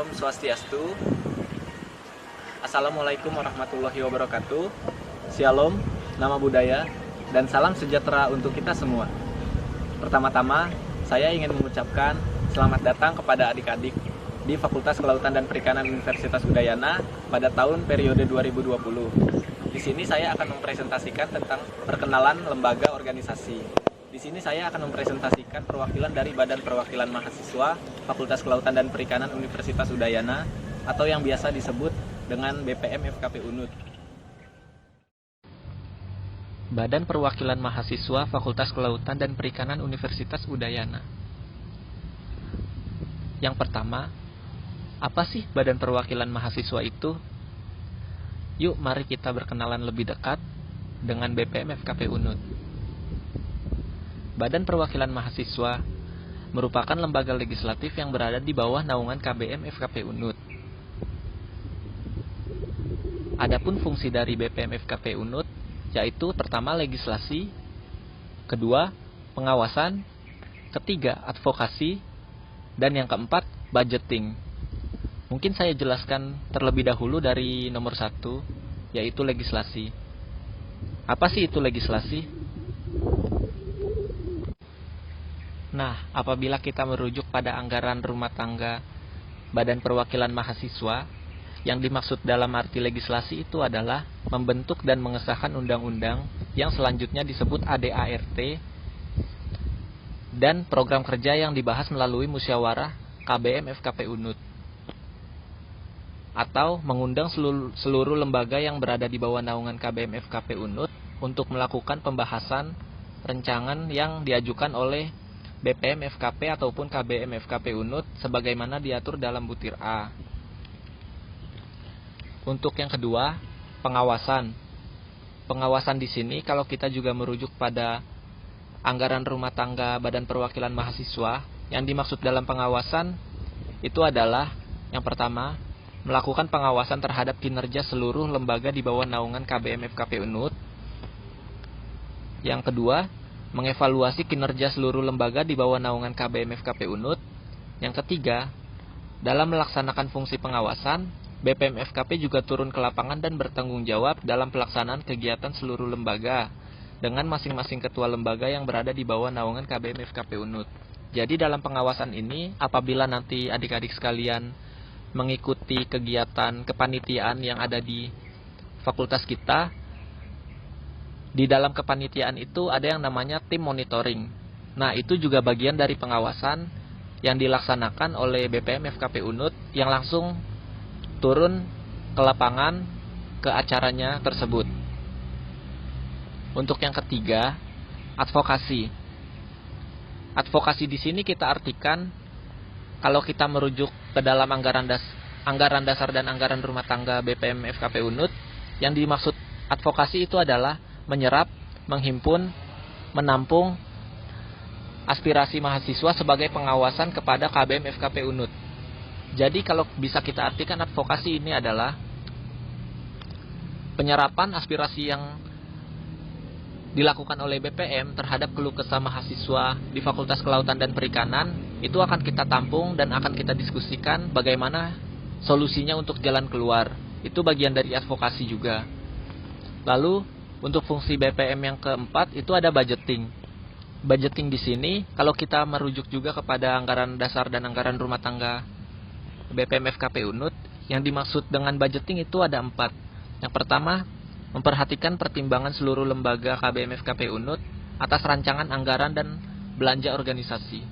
Om Swastiastu. Assalamualaikum warahmatullahi wabarakatuh. Shalom, nama budaya, dan salam sejahtera untuk kita semua. Pertama-tama, saya ingin mengucapkan selamat datang kepada adik-adik di Fakultas Kelautan dan Perikanan Universitas Udayana pada tahun periode 2020. Di sini saya akan mempresentasikan tentang perkenalan lembaga organisasi. Di sini saya akan mempresentasikan perwakilan dari Badan Perwakilan Mahasiswa Fakultas Kelautan dan Perikanan Universitas Udayana atau yang biasa disebut dengan BPM FKP UNUD. Badan Perwakilan Mahasiswa Fakultas Kelautan dan Perikanan Universitas Udayana. Yang pertama, apa sih Badan Perwakilan Mahasiswa itu? Yuk mari kita berkenalan lebih dekat dengan BPM FKP UNUD. Badan Perwakilan Mahasiswa merupakan lembaga legislatif yang berada di bawah naungan KBM FKP UNUD. Adapun fungsi dari BPM FKP UNUD yaitu pertama legislasi, kedua pengawasan, ketiga advokasi, dan yang keempat budgeting. Mungkin saya jelaskan terlebih dahulu dari nomor 1, yaitu legislasi. Apa sih itu legislasi? Nah, apabila kita merujuk pada anggaran rumah tangga Badan Perwakilan Mahasiswa, yang dimaksud dalam arti legislasi itu adalah membentuk dan mengesahkan undang-undang yang selanjutnya disebut ADART dan program kerja yang dibahas melalui musyawarah KBM FKP UNUD, atau mengundang seluruh lembaga yang berada di bawah naungan KBM FKP UNUD untuk melakukan pembahasan rancangan yang diajukan oleh BPM FKP ataupun KBM FKP UNUD sebagaimana diatur dalam butir A. Untuk yang kedua, pengawasan. Pengawasan di sini kalau kita juga merujuk pada anggaran rumah tangga Badan Perwakilan Mahasiswa, yang dimaksud dalam pengawasan itu adalah yang pertama, melakukan pengawasan terhadap kinerja seluruh lembaga di bawah naungan KBM FKP UNUD. Yang kedua, mengevaluasi kinerja seluruh lembaga di bawah naungan KBM FKP UNUD. Yang ketiga, dalam melaksanakan fungsi pengawasan, BPM FKP juga turun ke lapangan dan bertanggung jawab dalam pelaksanaan kegiatan seluruh lembaga dengan masing-masing ketua lembaga yang berada di bawah naungan KBM FKP UNUD. Jadi dalam pengawasan ini, apabila nanti adik-adik sekalian mengikuti kegiatan kepanitiaan yang ada di fakultas kita, di dalam kepanitiaan itu ada yang namanya tim monitoring. Nah, itu juga bagian dari pengawasan yang dilaksanakan oleh BPM FKP UNUD yang langsung turun ke lapangan ke acaranya tersebut. Untuk yang ketiga, advokasi. Advokasi di sini kita artikan kalau kita merujuk ke dalam anggaran dasar dan anggaran rumah tangga BPM FKP UNUD, yang dimaksud advokasi itu adalah menyerap, menghimpun, menampung aspirasi mahasiswa sebagai pengawasan kepada KBM FKP UNUD. Jadi kalau bisa kita artikan advokasi ini adalah penyerapan aspirasi yang dilakukan oleh BPM terhadap keluh kesah mahasiswa di Fakultas Kelautan dan Perikanan, itu akan kita tampung dan akan kita diskusikan bagaimana solusinya untuk jalan keluar. Itu bagian dari advokasi juga. Lalu untuk fungsi BPM yang keempat itu ada budgeting. Budgeting di sini kalau kita merujuk juga kepada anggaran dasar dan anggaran rumah tangga BPM FKP UNUD, yang dimaksud dengan budgeting itu ada 4. Yang pertama, memperhatikan pertimbangan seluruh lembaga KBM FKP UNUD atas rancangan anggaran dan belanja organisasi.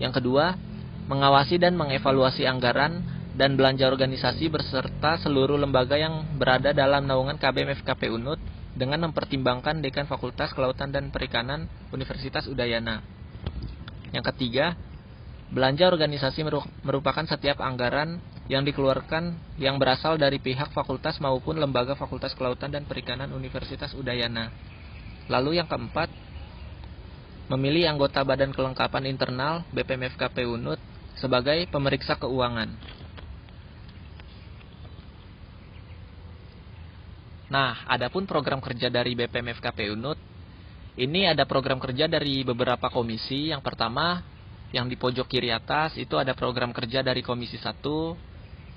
Yang kedua, mengawasi dan mengevaluasi anggaran dan belanja organisasi beserta seluruh lembaga yang berada dalam naungan KBM FKP UNUD dengan mempertimbangkan Dekan Fakultas Kelautan dan Perikanan Universitas Udayana. Yang ketiga, belanja organisasi merupakan setiap anggaran yang dikeluarkan yang berasal dari pihak fakultas maupun lembaga Fakultas Kelautan dan Perikanan Universitas Udayana. Lalu yang keempat, memilih anggota Badan Kelengkapan Internal BPM FKP UNUD sebagai pemeriksa keuangan. Nah, adapun program kerja dari BPM FKP UNUD, ini ada program kerja dari beberapa komisi. Yang pertama, yang di pojok kiri atas, itu ada program kerja dari Komisi 1,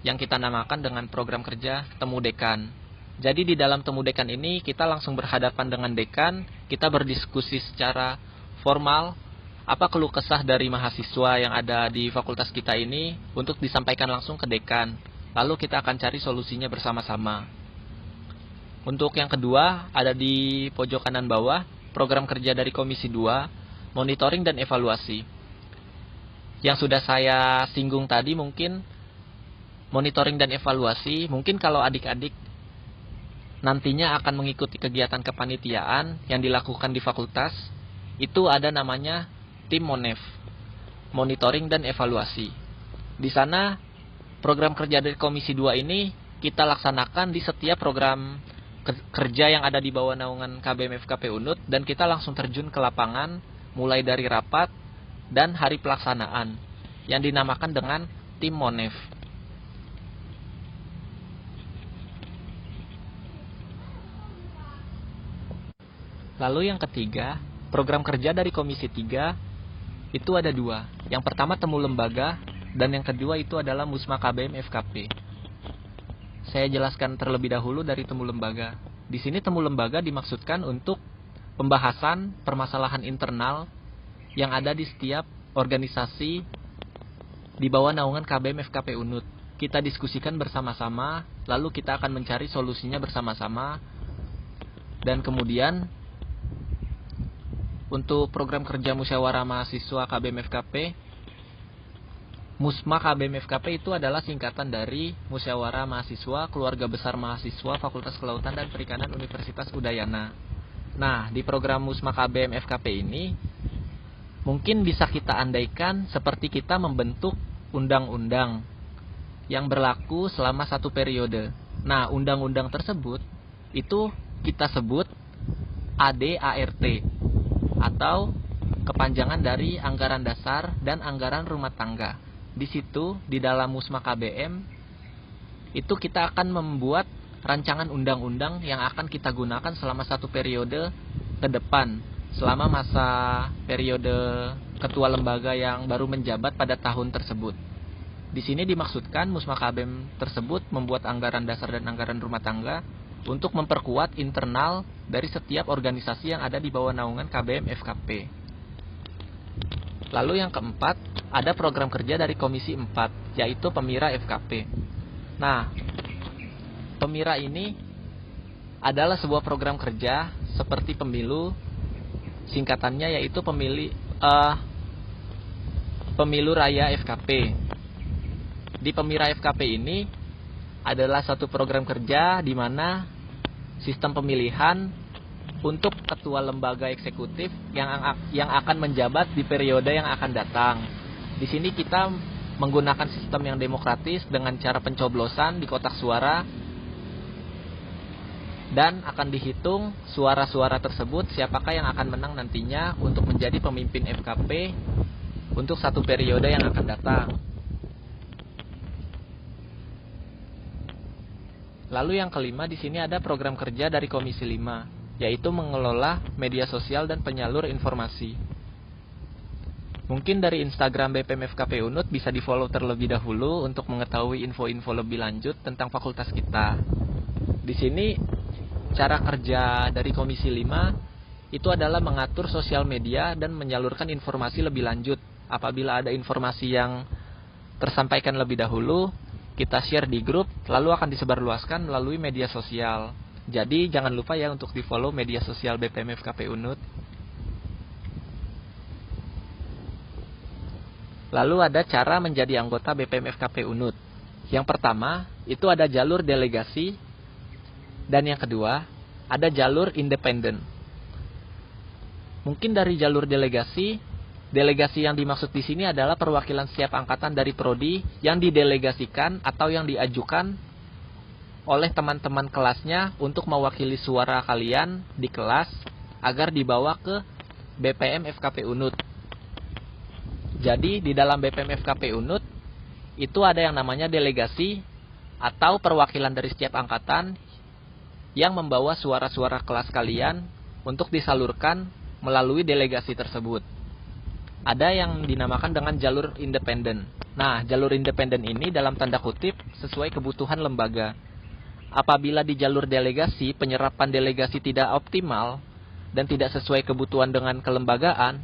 yang kita namakan dengan program kerja Temu Dekan. Jadi di dalam Temu Dekan ini kita langsung berhadapan dengan dekan, kita berdiskusi secara formal apa keluh kesah dari mahasiswa yang ada di fakultas kita ini untuk disampaikan langsung ke dekan. Lalu kita akan cari solusinya bersama-sama. Untuk yang kedua, ada di pojok kanan bawah, program kerja dari Komisi 2, monitoring dan evaluasi. Yang sudah saya singgung tadi mungkin monitoring dan evaluasi, mungkin kalau adik-adik nantinya akan mengikuti kegiatan kepanitiaan yang dilakukan di fakultas, itu ada namanya tim Monef, monitoring dan evaluasi. Di sana program kerja dari Komisi 2 ini kita laksanakan di setiap program kerja yang ada di bawah naungan KBM FKP Unut, dan kita langsung terjun ke lapangan mulai dari rapat dan hari pelaksanaan yang dinamakan dengan tim Monef. Lalu yang ketiga, program kerja dari Komisi 3 itu ada dua. Yang pertama Temu Lembaga, dan yang kedua itu adalah Musma KBM FKP. Saya jelaskan terlebih dahulu dari Temu Lembaga. Di sini Temu Lembaga dimaksudkan untuk pembahasan permasalahan internal yang ada di setiap organisasi di bawah naungan KBM FKP Unut. Kita diskusikan bersama-sama, lalu kita akan mencari solusinya bersama-sama, dan kemudian untuk program kerja musyawarah mahasiswa KBM FKP, Musma KBM FKP itu adalah singkatan dari Musyawarah Mahasiswa Keluarga Besar Mahasiswa Fakultas Kelautan dan Perikanan Universitas Udayana. Nah, di program Musma KBM FKP ini mungkin bisa kita andaikan seperti kita membentuk undang-undang yang berlaku selama satu periode. Nah, undang-undang tersebut itu kita sebut ADART, atau kepanjangan dari Anggaran Dasar dan Anggaran Rumah Tangga. Di situ, di dalam Musma KBM, itu kita akan membuat rancangan undang-undang yang akan kita gunakan selama satu periode ke depan, selama masa periode ketua lembaga yang baru menjabat pada tahun tersebut. Di sini dimaksudkan Musma KBM tersebut membuat Anggaran Dasar dan Anggaran Rumah Tangga untuk memperkuat internal dari setiap organisasi yang ada di bawah naungan KBM FKP. Lalu yang keempat, ada program kerja dari Komisi 4, yaitu Pemira FKP. Nah, Pemira ini adalah sebuah program kerja seperti pemilu, singkatannya yaitu Pemilu Raya FKP. Di Pemira FKP ini adalah satu program kerja di mana sistem pemilihan untuk ketua lembaga eksekutif yang akan menjabat di periode yang akan datang. Di sini kita menggunakan sistem yang demokratis dengan cara pencoblosan di kotak suara, dan akan dihitung suara-suara tersebut siapakah yang akan menang nantinya untuk menjadi pemimpin FKP untuk satu periode yang akan datang. Lalu yang kelima, di sini ada program kerja dari Komisi 5, yaitu mengelola media sosial dan penyalur informasi. Mungkin dari Instagram BPM FKP Unut bisa di-follow terlebih dahulu untuk mengetahui info-info lebih lanjut tentang fakultas kita. Di sini cara kerja dari Komisi 5 itu adalah mengatur sosial media dan menyalurkan informasi lebih lanjut. Apabila ada informasi yang tersampaikan lebih dahulu, kita share di grup, lalu akan disebarluaskan melalui media sosial. Jadi jangan lupa ya untuk di-follow media sosial BPM FKP Unut. Lalu ada cara menjadi anggota BPM FKP Unut. Yang pertama, itu ada jalur delegasi, dan yang kedua, ada jalur independen. Mungkin dari jalur delegasi yang dimaksud di sini adalah perwakilan setiap angkatan dari prodi yang didelegasikan atau yang diajukan oleh teman-teman kelasnya untuk mewakili suara kalian di kelas agar dibawa ke BPM FKP Unut. Jadi di dalam BPM FKP Unut itu ada yang namanya delegasi atau perwakilan dari setiap angkatan yang membawa suara-suara kelas kalian untuk disalurkan melalui delegasi tersebut. Ada yang dinamakan dengan jalur independen. Nah, jalur independen ini dalam tanda kutip sesuai kebutuhan lembaga. Apabila di jalur delegasi, penyerapan delegasi tidak optimal dan tidak sesuai kebutuhan dengan kelembagaan,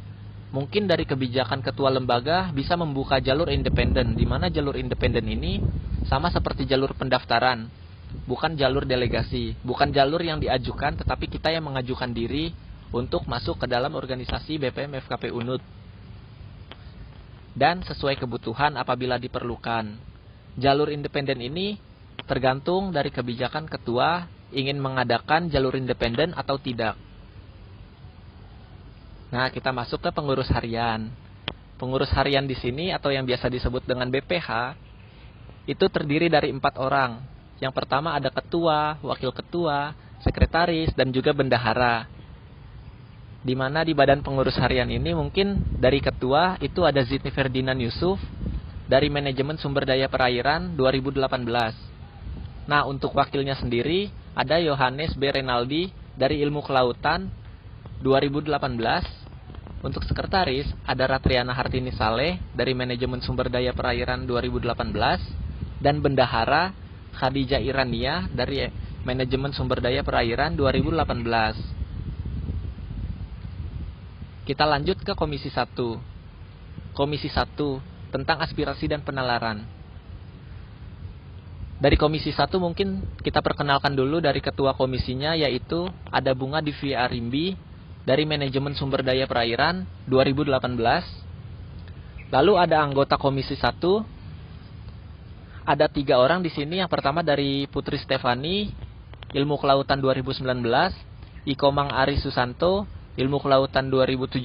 mungkin dari kebijakan ketua lembaga bisa membuka jalur independen, di mana jalur independen ini sama seperti jalur pendaftaran, bukan jalur delegasi, bukan jalur yang diajukan, tetapi kita yang mengajukan diri untuk masuk ke dalam organisasi BPM FKP Unut. Dan sesuai kebutuhan apabila diperlukan. Jalur independen ini tergantung dari kebijakan ketua ingin mengadakan jalur independen atau tidak. Nah, kita masuk ke pengurus harian. Pengurus harian di sini atau yang biasa disebut dengan BPH itu terdiri dari 4 orang. Yang pertama ada ketua, wakil ketua, sekretaris, dan juga bendahara. Di mana di badan pengurus harian ini mungkin dari ketua itu ada Zidni Ferdinand Yusuf dari Manajemen Sumber Daya Perairan 2018. Nah, untuk wakilnya sendiri ada Yohanes B. Renaldi dari Ilmu Kelautan 2018. Untuk sekretaris ada Ratriana Hartini Saleh dari Manajemen Sumber Daya Perairan 2018 dan bendahara Khadijah Irania dari Manajemen Sumber Daya Perairan 2018. Kita lanjut ke Komisi 1. Komisi 1 tentang aspirasi dan penalaran. Dari Komisi 1 mungkin kita perkenalkan dulu dari ketua komisinya, yaitu ada Bunga Divi Arimbi dari Manajemen Sumber Daya Perairan 2018. Lalu ada anggota Komisi 1. Ada 3 orang di sini. Yang pertama dari Putri Stefani, Ilmu Kelautan 2019, Ikomang Ari Susanto, Ilmu Kelautan 2017,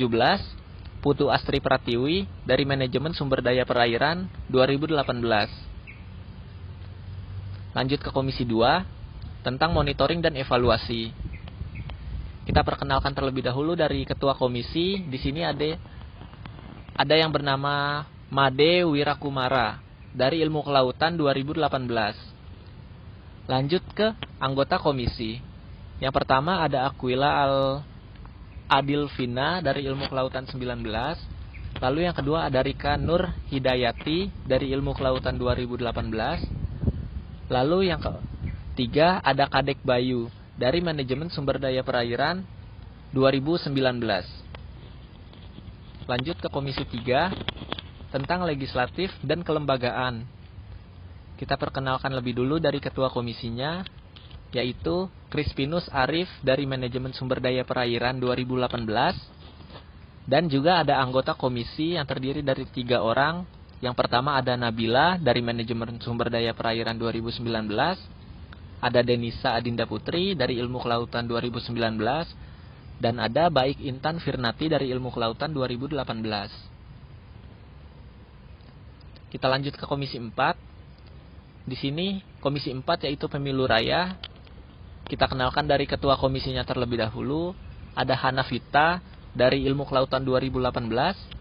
Putu Astri Pratiwi dari Manajemen Sumber Daya Perairan 2018. Lanjut ke Komisi 2 tentang monitoring dan evaluasi. Kita perkenalkan terlebih dahulu dari ketua komisi. Di sini ada yang bernama Made Wirakumara dari Ilmu Kelautan 2018. Lanjut ke anggota komisi. Yang pertama ada Aquila Adilvina dari Ilmu Kelautan 19. Lalu yang kedua ada Rika Nur Hidayati dari Ilmu Kelautan 2018. Lalu yang ketiga ada Kadek Bayu dari Manajemen Sumber Daya Perairan 2019. Lanjut ke Komisi 3 tentang legislatif dan kelembagaan. Kita perkenalkan lebih dulu dari ketua komisinya, yaitu Crispinus Arif dari Manajemen Sumber Daya Perairan 2018. Dan juga ada anggota komisi yang terdiri dari 3 orang. Yang pertama ada Nabila dari Manajemen Sumber Daya Perairan 2019. Ada Denisa Adinda Putri dari Ilmu Kelautan 2019. Dan ada Baik Intan Firnati dari Ilmu Kelautan 2018. Kita lanjut ke Komisi 4. Di sini Komisi 4 yaitu Pemilu Raya. Kita kenalkan dari ketua komisinya terlebih dahulu. Ada Hanafita dari Ilmu Kelautan 2018.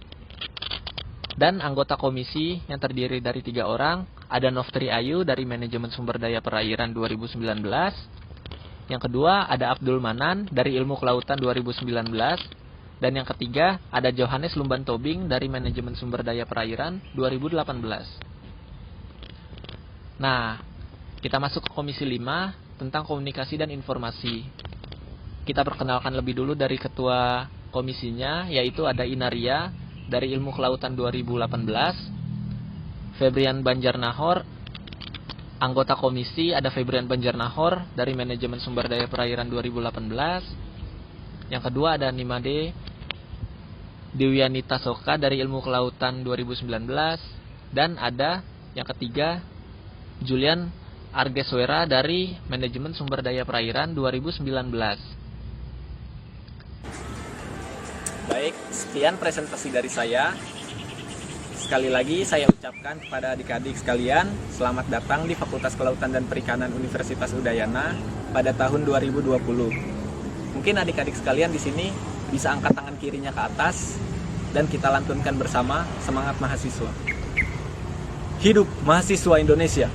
Dan anggota komisi yang terdiri dari 3 orang. Ada Noftri Ayu dari Manajemen Sumber Daya Perairan 2019. Yang kedua ada Abdul Manan dari Ilmu Kelautan 2019. Dan yang ketiga ada Johannes Lumban Tobing dari Manajemen Sumber Daya Perairan 2018. Nah, kita masuk ke Komisi 5 tentang komunikasi dan informasi. Kita perkenalkan lebih dulu dari ketua komisinya, yaitu ada Inaria dari Ilmu Kelautan 2018, Febrian Banjarnahor. Anggota komisi ada Febrian Banjarnahor dari Manajemen Sumber Daya Perairan 2018. Yang kedua ada Nimade Dewianita Soka dari Ilmu Kelautan 2019. Dan ada yang ketiga Julian Argeswera dari Manajemen Sumber Daya Perairan 2019. Baik, sekian presentasi dari saya. Sekali lagi saya ucapkan kepada adik-adik sekalian, selamat datang di Fakultas Kelautan dan Perikanan Universitas Udayana pada tahun 2020. Mungkin adik-adik sekalian di sini bisa angkat tangan kirinya ke atas dan kita lantunkan bersama semangat mahasiswa. Hidup mahasiswa Indonesia.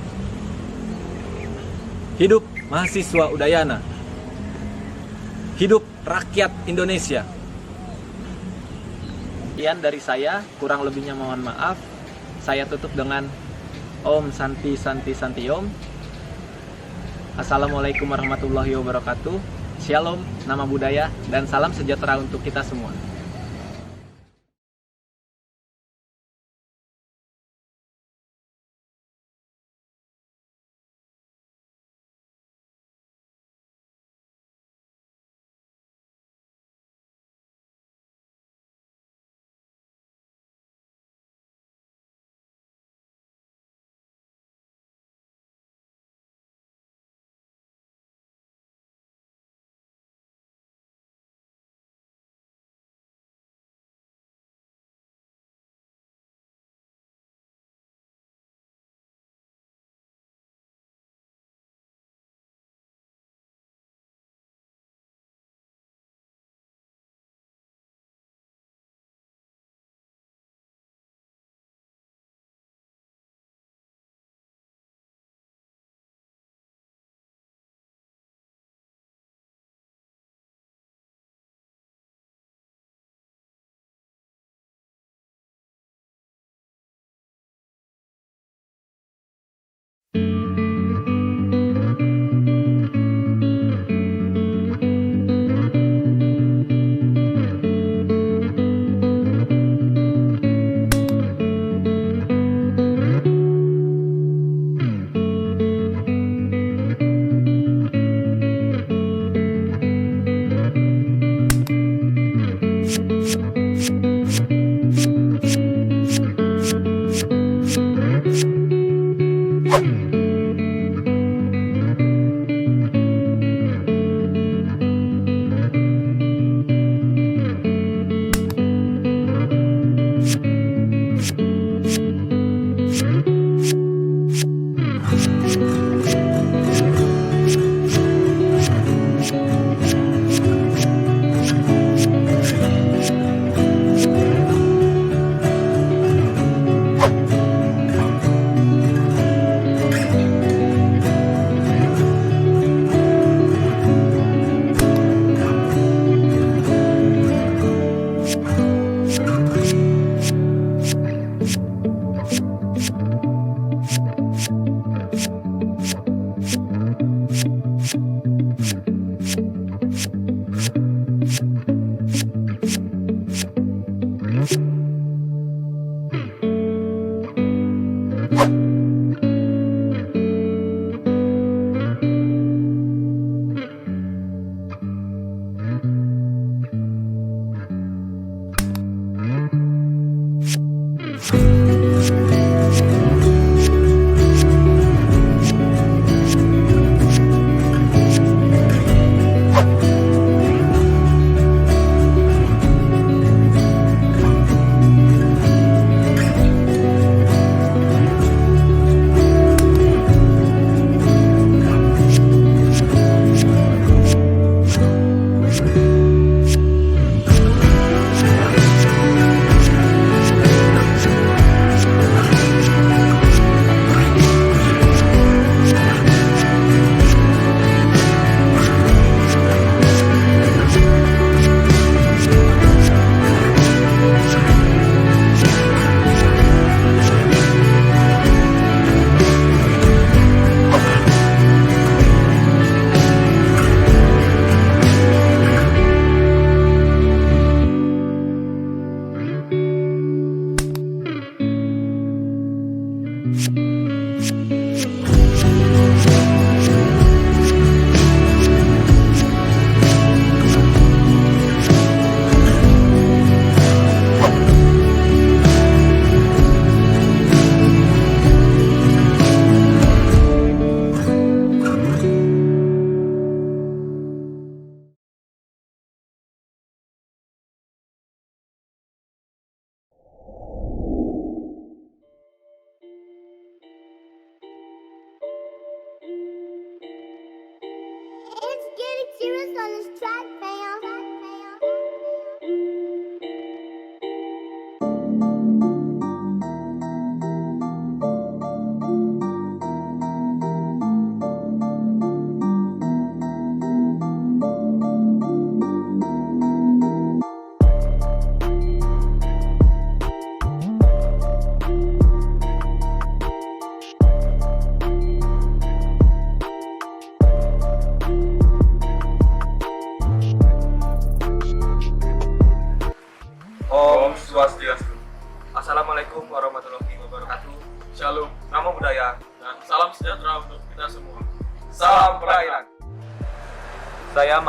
Hidup mahasiswa Udayana. Hidup rakyat Indonesia. Sekian dari saya, kurang lebihnya mohon maaf. saya tutup dengan Om Santi Santi Santi Om. Assalamualaikum warahmatullahi wabarakatuh. Shalom, nama budaya, dan salam sejahtera untuk kita semua.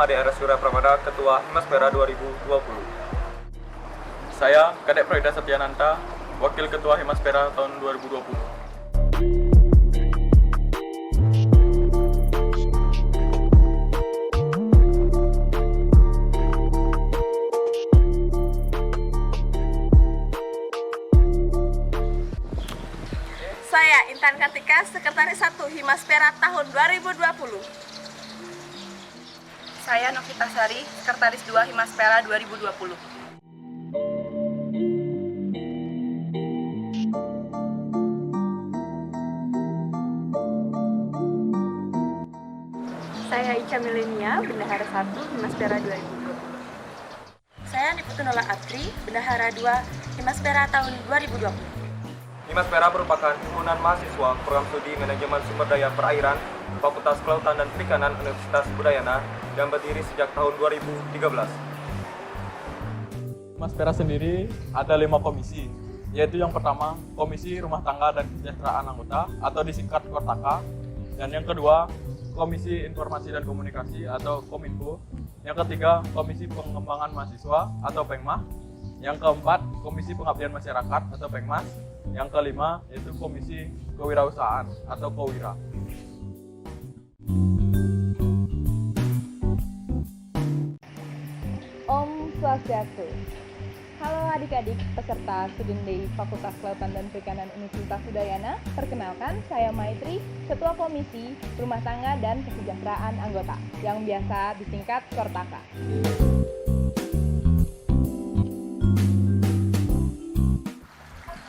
Ade Surya Pramada, Ketua Himaspera 2020. Saya Kadek Proida Satyananta, Wakil Ketua Himaspera tahun 2020. Saya Intan Kartika, Sekretaris 1 Himaspera tahun 2020. Saya Novita Sari, Sekretaris 2 Himaspera 2020. Saya Ica Milenia, Bendahara 1 Himaspera 2020. Saya Niputunola Atri, Bendahara 2 Himaspera tahun 2020. Himaspera merupakan himpunan mahasiswa program studi manajemen sumber daya perairan Fakultas Kelautan dan Perikanan Universitas Udayana yang berdiri sejak tahun 2013. Himaspera sendiri ada 5 komisi, yaitu yang pertama Komisi Rumah Tangga dan Kesejahteraan Anggota atau disingkat Kortaka, dan yang kedua Komisi Informasi dan Komunikasi atau Kominfo, yang ketiga Komisi Pengembangan Mahasiswa atau Pengmah, yang keempat Komisi Pengabdian Masyarakat atau Pengmas, yang kelima yaitu Komisi Kewirausahaan atau Kowira. Om Swastiastu. Halo adik-adik peserta Student Day Fakultas Kelautan dan Perikanan Universitas Udayana. Perkenalkan, saya Maitri, Ketua Komisi Rumah Tangga dan Kesejahteraan Anggota, yang biasa disingkat Kortaka.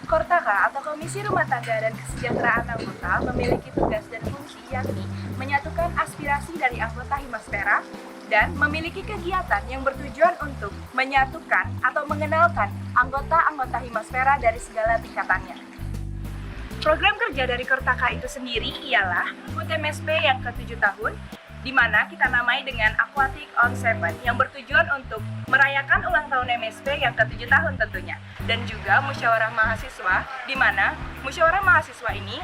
Kortaka atau Komisi Rumah Tangga dan Kesejahteraan Anggota memiliki tugas dan fungsi yakni menyatukan aspirasi dari anggota Himaspera dan memiliki kegiatan yang bertujuan untuk menyatukan atau mengenalkan anggota-anggota Himaspera dari segala tingkatannya. Program kerja dari Kortaka itu sendiri ialah HUT MSP yang ke-7 tahun, di mana kita namai dengan Aquatic on 7 yang bertujuan untuk merayakan ulang tahun MSP yang ke-7 tahun tentunya, dan juga musyawarah mahasiswa, di mana musyawarah mahasiswa ini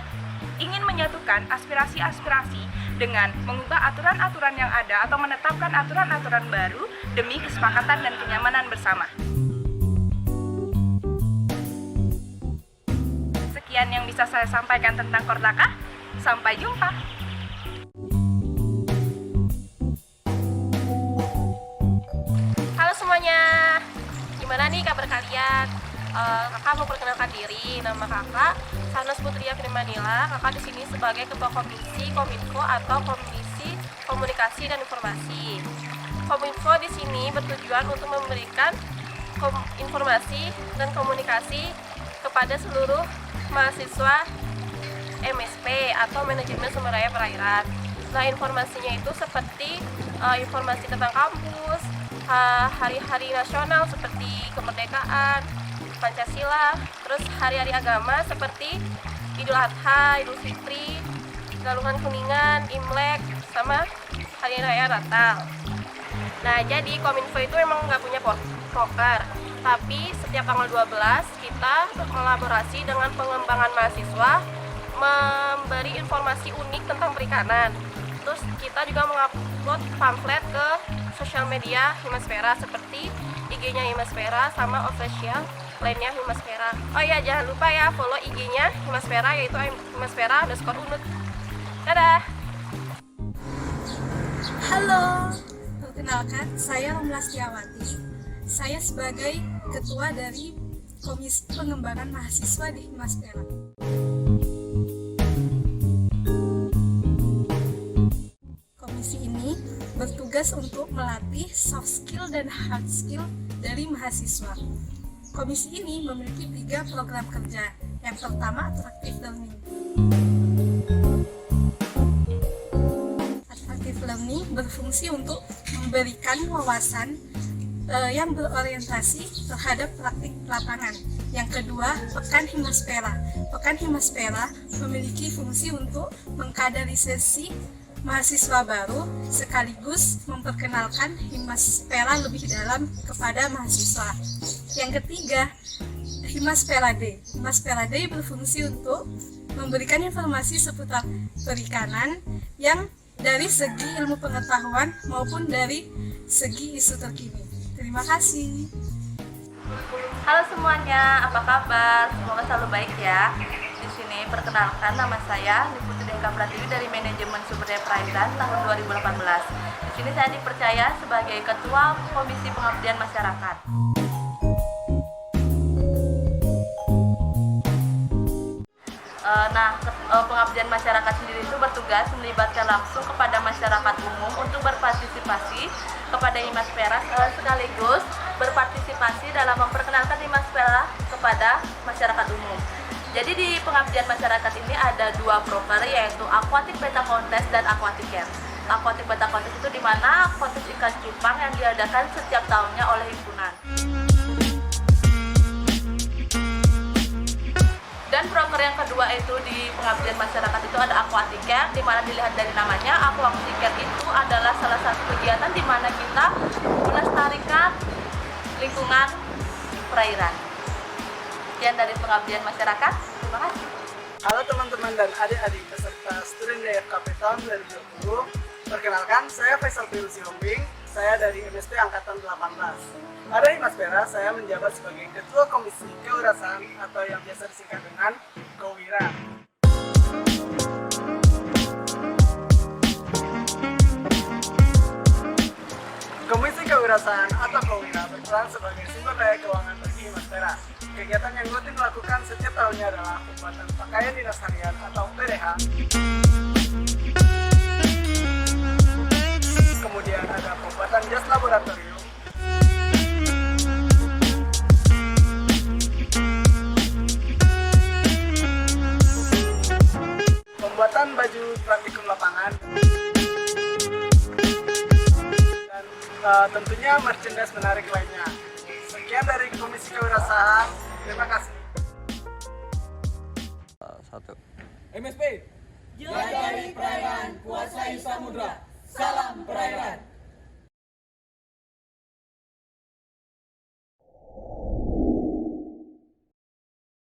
ingin menyatukan aspirasi-aspirasi dengan mengubah aturan-aturan yang ada atau menetapkan aturan-aturan baru demi kesepakatan dan kenyamanan bersama. Sekian yang bisa saya sampaikan tentang Kortaka. Sampai jumpa. Semuanya, gimana nih kabar kalian? Kakak mau perkenalkan diri, nama kakak Sanas Putria Primanila. Kakak di sini sebagai Ketua Komisi Kominfo atau Komisi Komunikasi dan Informasi. Kominfo di sini bertujuan untuk memberikan informasi dan komunikasi kepada seluruh mahasiswa MSP atau Manajemen Sumber Daya Perairan. Nah, informasinya itu seperti informasi tentang kampus, hari-hari nasional seperti kemerdekaan, Pancasila, terus hari-hari agama seperti Idul Adha, Idul Fitri, Galungan Kuningan, Imlek, sama Hari Raya Natal. Nah, jadi Kominfo itu emang nggak punya poker, tapi setiap tanggal 12 kita berkolaborasi dengan pengembangan mahasiswa memberi informasi unik tentang perikanan. Terus kita juga mengupload pamflet ke sosial media Himaspera seperti IG-nya Himaspera sama official lainnya Himaspera. Oh iya, jangan lupa ya follow IG-nya Himaspera, yaitu Himaspera_unut. Dadah! Halo, perkenalkan saya Romla Setiawati. Saya sebagai Ketua dari Komisi Pengembangan Mahasiswa di Himaspera. Komisi ini bertugas untuk melatih soft skill dan hard skill dari mahasiswa. Komisi ini memiliki 3 program kerja. Yang pertama, Attractive Learning. Attractive Learning berfungsi untuk memberikan wawasan yang berorientasi terhadap praktik lapangan. Yang kedua, Pekan Himaspera. Pekan Himaspera memiliki fungsi untuk mengkaderisasi mahasiswa baru sekaligus memperkenalkan Himaspera lebih dalam kepada mahasiswa. Yang ketiga, Himaspera Day. Himaspera Day berfungsi untuk memberikan informasi seputar perikanan yang dari segi ilmu pengetahuan maupun dari segi isu terkini. Terima kasih. Halo semuanya, apa kabar? Semoga selalu baik ya. Di sini perkenalkan, nama saya Niputi Deka Pratiwi dari Manajemen Sumber Daya Perairan tahun 2018. Di sini saya dipercaya sebagai Ketua Komisi Pengabdian Masyarakat. Pengabdian masyarakat sendiri itu bertugas melibatkan langsung kepada masyarakat umum untuk berpartisipasi kepada Himaspera sekaligus berpartisipasi dalam memperkenalkan Himaspera kepada masyarakat umum. Jadi di pengabdian masyarakat ini ada dua proker, yaitu Aquatic Beta Contest dan Aquatic Care. Aquatic Beta Contest itu di mana kontes ikan cupang yang diadakan setiap tahunnya oleh himpunan. Dan proker yang kedua itu di pengabdian masyarakat itu ada Aquatic Care, di mana dilihat dari namanya, Aquatic Care itu adalah salah satu kegiatan di mana kita melestarikan lingkungan perairan. Sekian dari pengabdian masyarakat. Terima kasih. Halo teman-teman dan adik-adik peserta Student Day FKP tahun 2020. Perkenalkan, saya Faisal Firusi Hombing. Saya dari MSP Angkatan 18. Pada Himaspera, saya menjabat sebagai Ketua Komisi Kewirausahaan atau yang biasa disingkat dengan Kowira. Komisi Kewirausahaan atau Kowira berperan sebagai sumber daya keuangan bagi Himaspera. Kegiatan yang rutin dilakukan setiap tahunnya adalah pembuatan pakaian dinas harian atau PDH. Kemudian ada pembuatan jas laboratorium, pembuatan baju praktikum lapangan, dan tentunya merchandise menarik lainnya. Sekian dari Komisi Kewirausahaan. Terima kasih. MSP. Jaya dari perairan, kuasai samudra. Salam perairan.